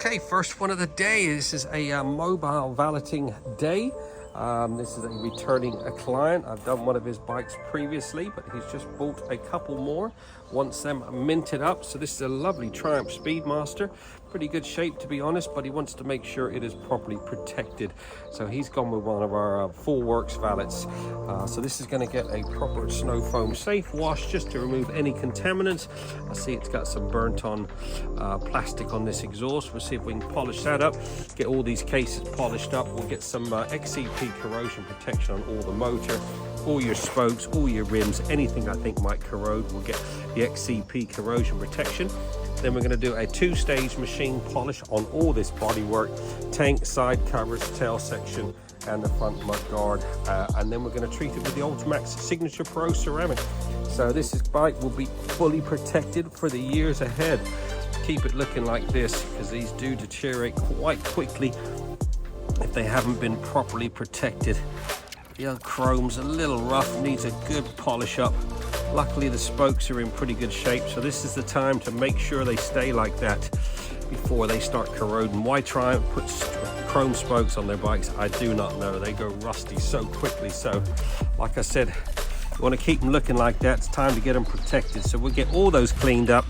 Okay, first one of the day. This is a mobile valeting day. This is a returning client. I've done one of his bikes previously, but he's just bought a couple more. Wants them minted up. So this is a lovely Triumph Speedmaster. Pretty good shape, to be honest, but he wants to make sure it is properly protected. So he's gone with one of our full works valets. So this is going to get a proper Snowfoam safe wash just to remove any contaminants. I see it's got some burnt on plastic on this exhaust. We'll see if we can polish that up, get all these cases polished up. We'll get some XCP corrosion protection on all the motor, all your spokes, all your rims, anything I think might corrode. We'll get the XCP corrosion protection. Then we're going to do a two-stage machine polish on all this bodywork, tank, side covers, tail section, and the front mud guard. And then we're going to treat it with the Ultimaxx Signature Pro ceramic. So this bike will be fully protected for the years ahead. Keep it looking like this, because these do deteriorate quite quickly if they haven't been properly protected. The old chrome's a little rough, needs a good polish up. Luckily the spokes are in pretty good shape, so this is the time to make sure they stay like that before they start corroding. Why try and put chrome spokes on their bikes? I do not know. They go rusty so quickly. So like I said, you want to keep them looking like that. It's time to get them protected. So we'll get all those cleaned up,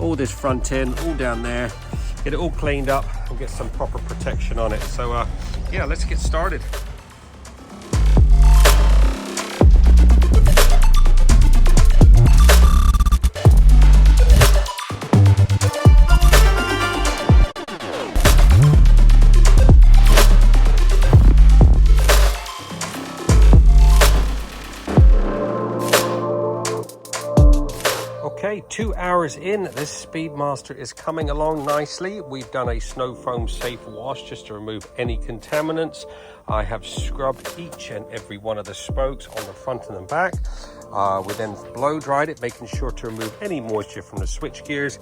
all this front end, all down there, get it all cleaned up and get some proper protection on it. So yeah, let's get started. Okay, 2 hours in, this Speedmaster is coming along nicely. We've done a Snowfoam safe wash just to remove any contaminants. I have scrubbed each and every one of the spokes on the front and the back. We then blow dried it, making sure to remove any moisture from the switch gears.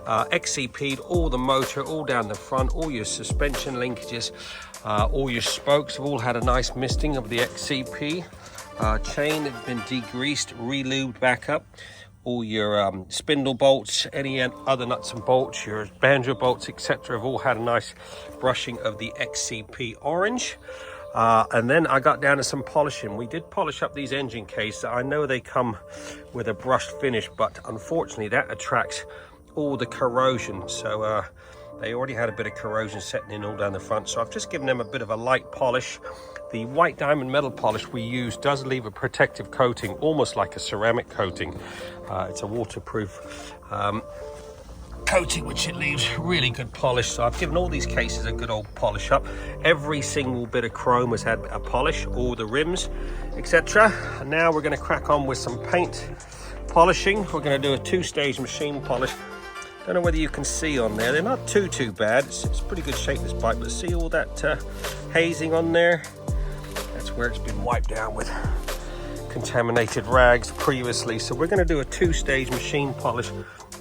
XCP'd all the motor, all down the front, all your suspension linkages, all your spokes have all had a nice misting of the XCP. Chain has been degreased, re-lubed back up. All your spindle bolts, any other nuts and bolts, your banjo bolts, etc. have all had a nice brushing of the XCP orange. And then I got down to some polishing. We did polish up these engine cases. I know they come with a brushed finish, but unfortunately that attracts all the corrosion. So they already had a bit of corrosion setting in all down the front. So I've just given them a bit of a light polish. The white diamond metal polish we use does leave a protective coating, almost like a ceramic coating. It's a waterproof coating, which it leaves really good polish. So I've given all these cases a good old polish up. Every single bit of chrome has had a polish, all the rims, etc. And now we're going to crack on with some paint polishing. We're going to do a two-stage machine polish. Don't know whether you can see on there, they're not too bad. It's pretty good shape, this bike, but see all that hazing on there? That's where it's been wiped down with contaminated rags previously. So we're going to do a two-stage machine polish.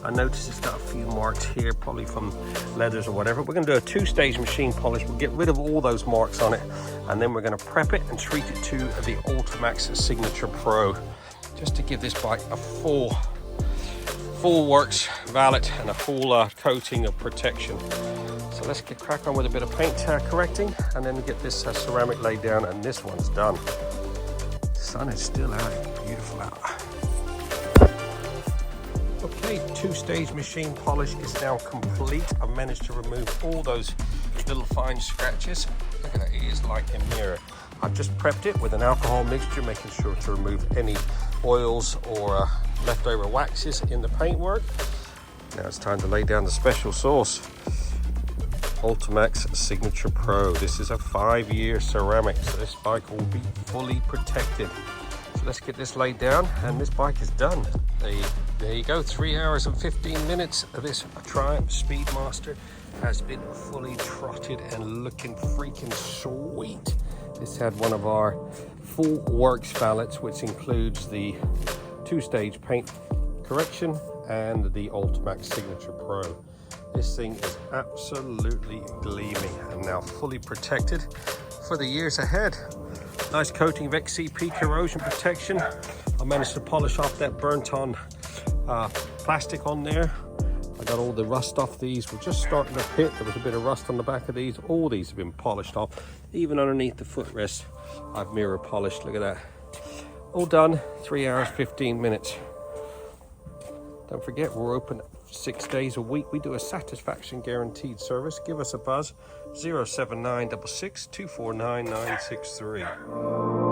I notice it's got a few marks here, probably from leathers or whatever. We're going to do a two-stage machine polish. We'll get rid of all those marks on it, and then we're going to prep it and treat it to the Ultimaxx Signature Pro, just to give this bike a full works valet and a full coating of protection. So let's get crack on with a bit of paint correcting, and then get this ceramic laid down, and this one's done. The sun is still out, it's beautiful out. Okay, two-stage machine polish is now complete. I've managed to remove all those little fine scratches. Look at that, it is like a mirror. I've just prepped it with an alcohol mixture, making sure to remove any oils or leftover waxes in the paintwork. Now it's time to lay down the special sauce. Ultimaxx Signature Pro. This is a 5-year ceramic, so this bike will be fully protected. So let's get this laid down, and this bike is done. There you go, 3 hours and 15 minutes of this Triumph Speedmaster has been fully trotted and looking freaking sweet. This had one of our full works valets, which includes the two-stage paint correction and the Ultimaxx Signature Pro. This thing is absolutely gleaming and now fully protected for the years ahead. Nice coating of XCP corrosion protection. I managed to polish off that burnt on plastic on there. I Got all the rust off these. We're just starting to pit. There was a bit of rust on the back of these. All these have been polished off. Even underneath the footrest, I've mirror polished. Look at that. All done. 3 hours, 15 minutes. Don't forget, we're open 6 days a week. We do a satisfaction guaranteed service. Give us a buzz. 07966 249 963.